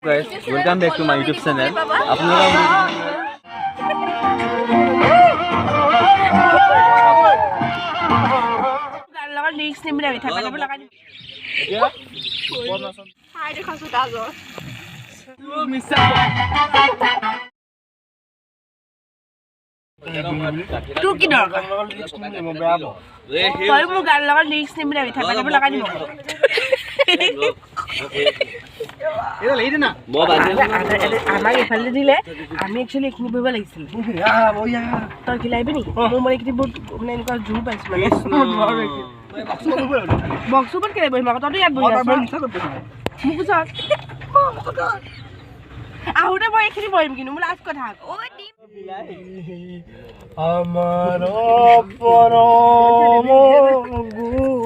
Guys, welcome back to my YouTube channel. আপনারা গান লগা লিৰিক্স নিম বুলি থাকা যাব লগাই দিম এতিয়া পৰমাচন হাই দেখাছো দাজৰ মিছা তোৰ কি দৰকাৰ তই মোৰ গান লগা লিৰিক্স নিম বুলি থাকা যাব লগাই দিম এটা লেই দে না আমাক এফালে দিলে আমি একচুয়ালি এখিনি বহিব লাগিছিল তই খিলাইবি নি মোৰ মানে এইখিনি বহুত মানে এনেকুৱা জোৰ পাইছো মানে বক্স ওপৰত কেলে বহিম আকৌ তইতো ইয়াত বহি আছ মোক বুজ আহোঁতে মই এইখিনি বহিম কিন্তু মোৰ লাষ্ট কথা আমার পরম গুরু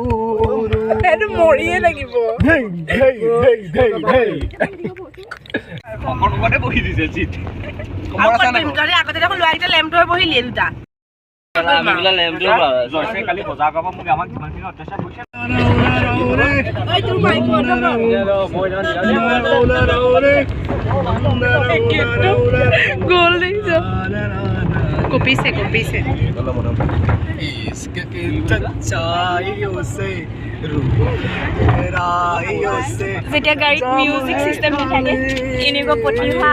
এইটো মৰিয়ে লাগিব অকণতে বহি দিছে জিত আগতে দেখোন ল'ৰাকেইটা লেম্পটো হৈ বহিলিয়ে দুটা কালি বজাৰ কৰিব মোক আমাক যিমানখিনি অত্যাচাৰ কৰিছে গোল দেখিছ কপিছে যেতিয়া গাড়ীত মিউজিক চিষ্টেম নাথাকে এনেকুৱা প্ৰতিভা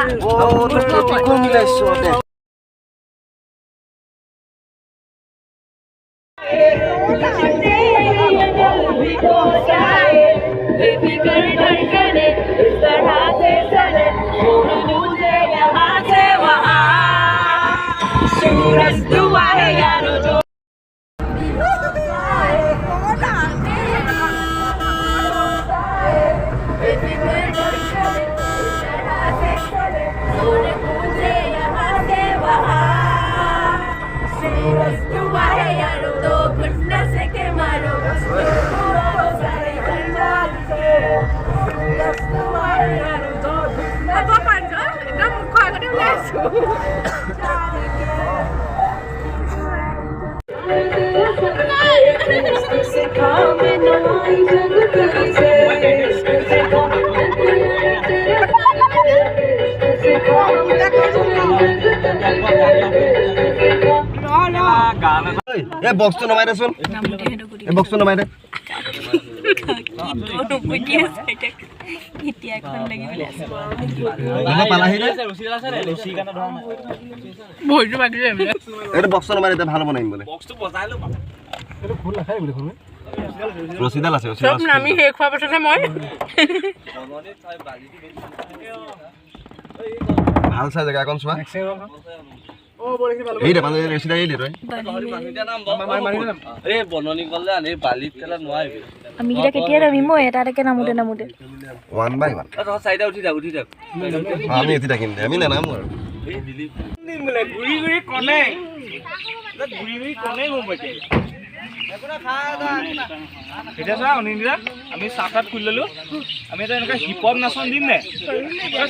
বক্সটো নমাই দেচোন বক্সটো নমাই দে বক্সটো নমাই দে ভাল বনাইম বোলে ৰছীডাল আছে আমি শেষ হোৱাৰ পাছতহে মই ভাল চাই জেগা অকণ চোৱা এই দে মানে ৰছীডাল এই দে তই আমি কিটা কেতিয়া নামিম মই এটা এটাকে নামোতে ওৱান বাই ওৱান আমি এটি থাকিম দে আমি নানাম আৰু এতিয়া চোৱা অনিন্দিৰা আমি চাহপাত খুলি ললো আমি এটা এনেকুৱা হিপহপ নাচন দিম নে এতিয়া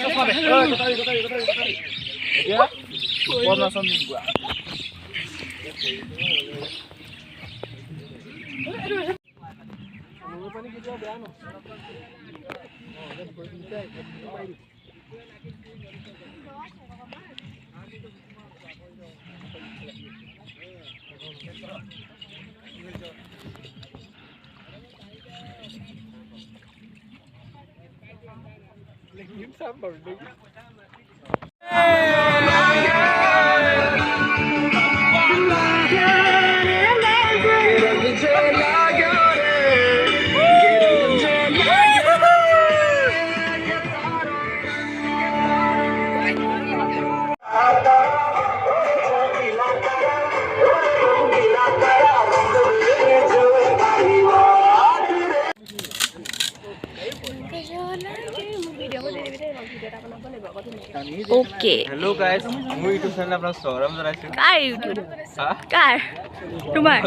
হিপহপ নাচন দিম কোৱা ओके हेलो गाइस মোৰ ইউটিউব চেনেল আপোনাক স্বাগতম জনাইছো কাৰ ইউটিউব কাৰ তোমাৰ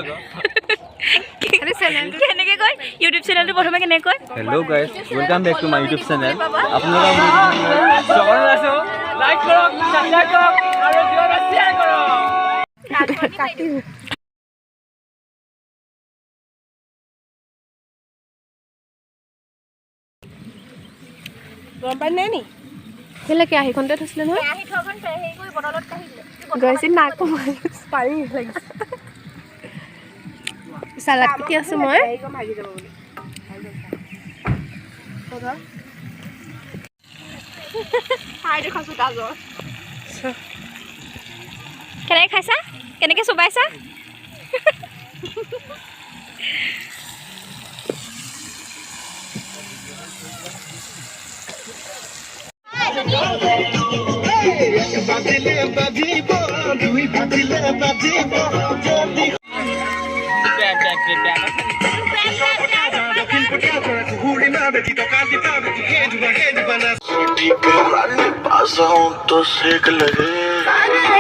কেনেকৈ কয় ইউটিউব চেনেলটো প্ৰথমে কেনেকৈ কয় hello' guys welcome back to my YouTube channel আপোনালোক স্বাগতম জনাইছো লাইক কৰক সাবস্ক্ৰাইব কৰক আৰু ভিডিঅ'টো শ্বেয়াৰ কৰক গম পাই নাই নি কেলে কেৰাহীখনতে থৈছিলে নহয় গৈছিল নাক কমাই পানী লাগিছে চালাড কাটি আছোঁ মই ভাগি যাব বুলি কেনেকৈ খাইছা কেনেকৈ চুবাইছা पास हूँ तो सेक लगे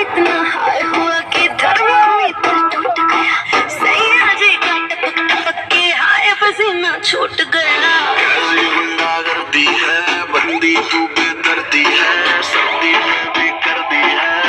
इतना हाय हुआ कि थर्मामीटर टूट गया सैया जी का टपक टपक के हाय पसीना छूट गया कैसी गुंडागर्दी है बंदी तू बेदर्दी है सर्दी में भी कर दी है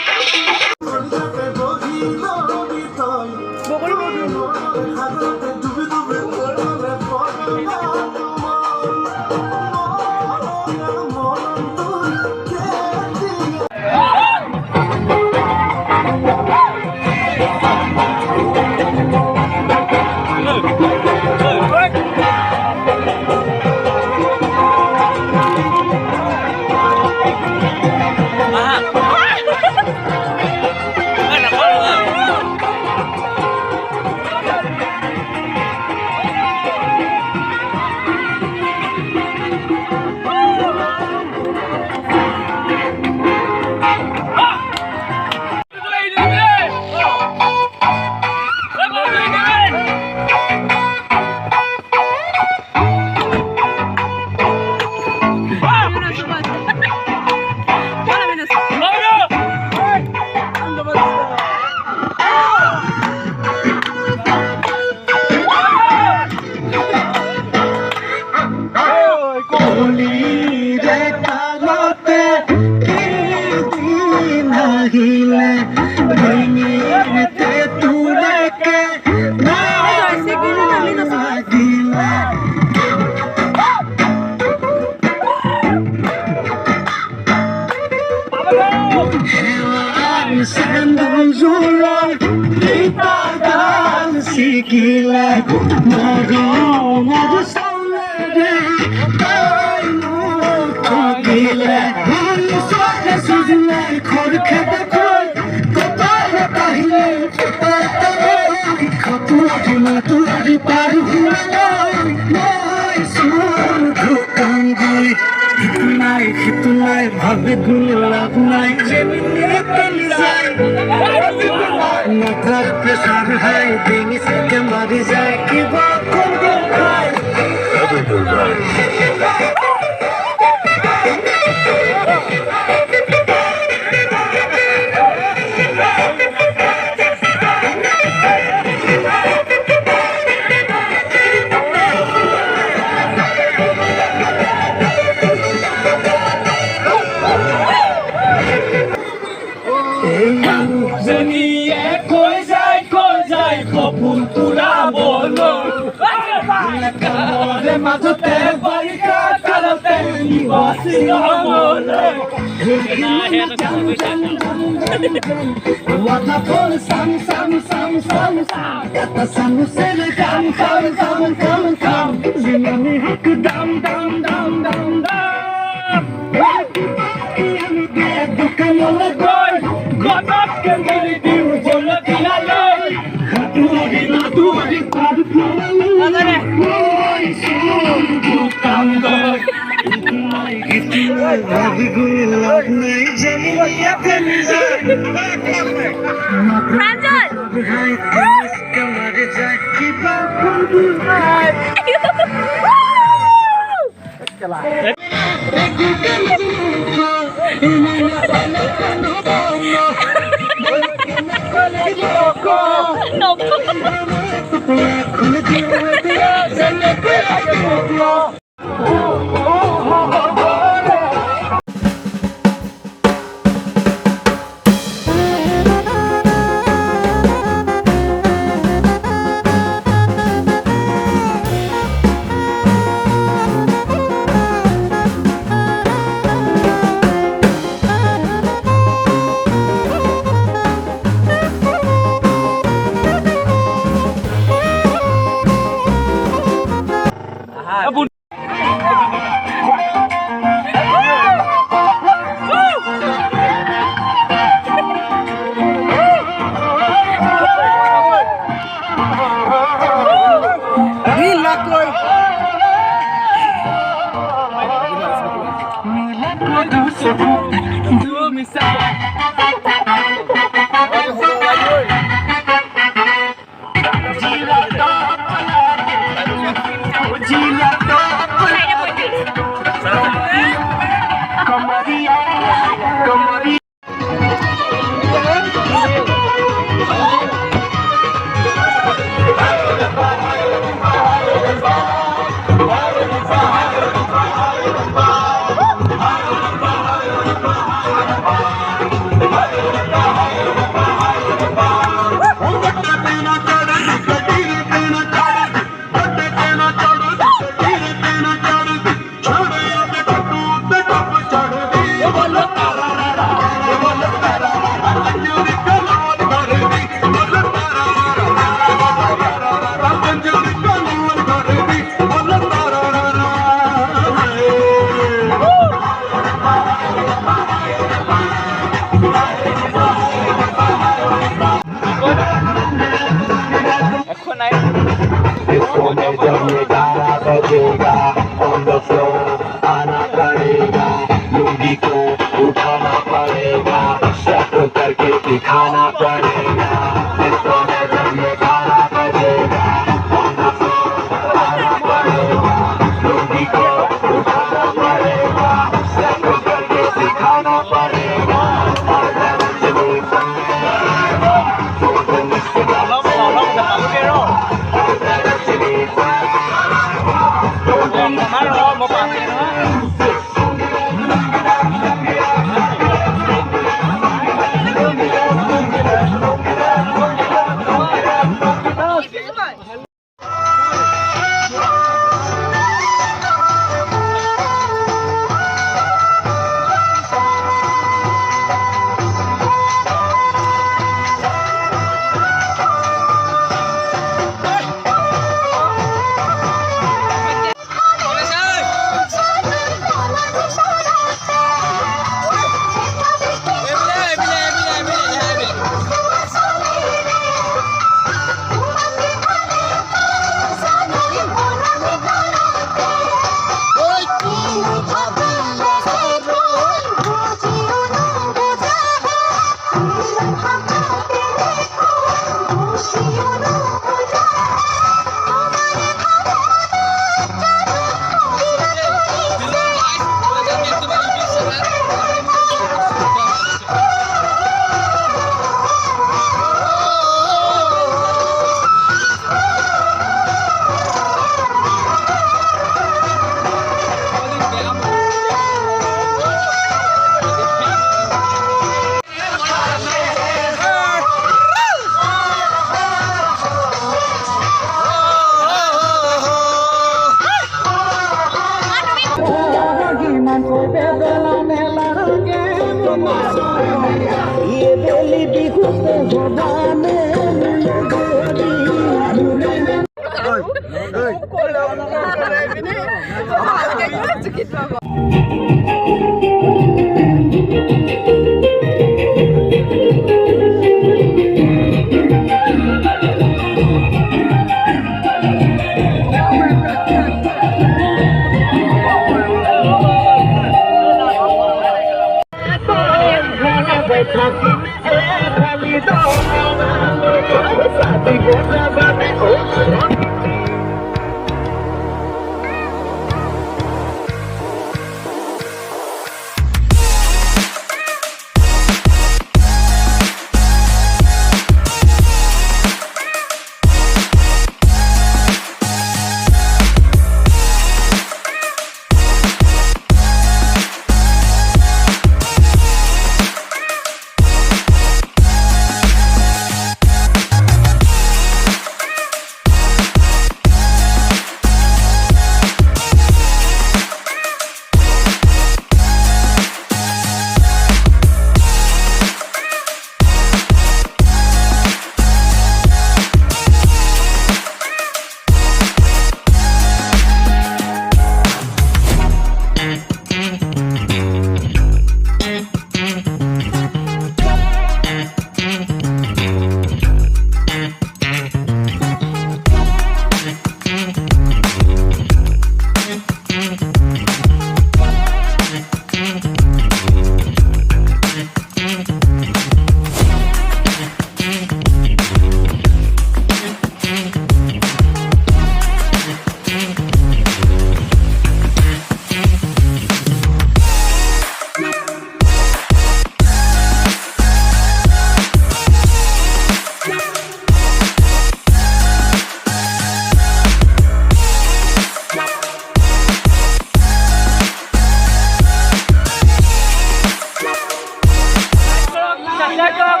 ছাবস্ক্ৰাইব কৰক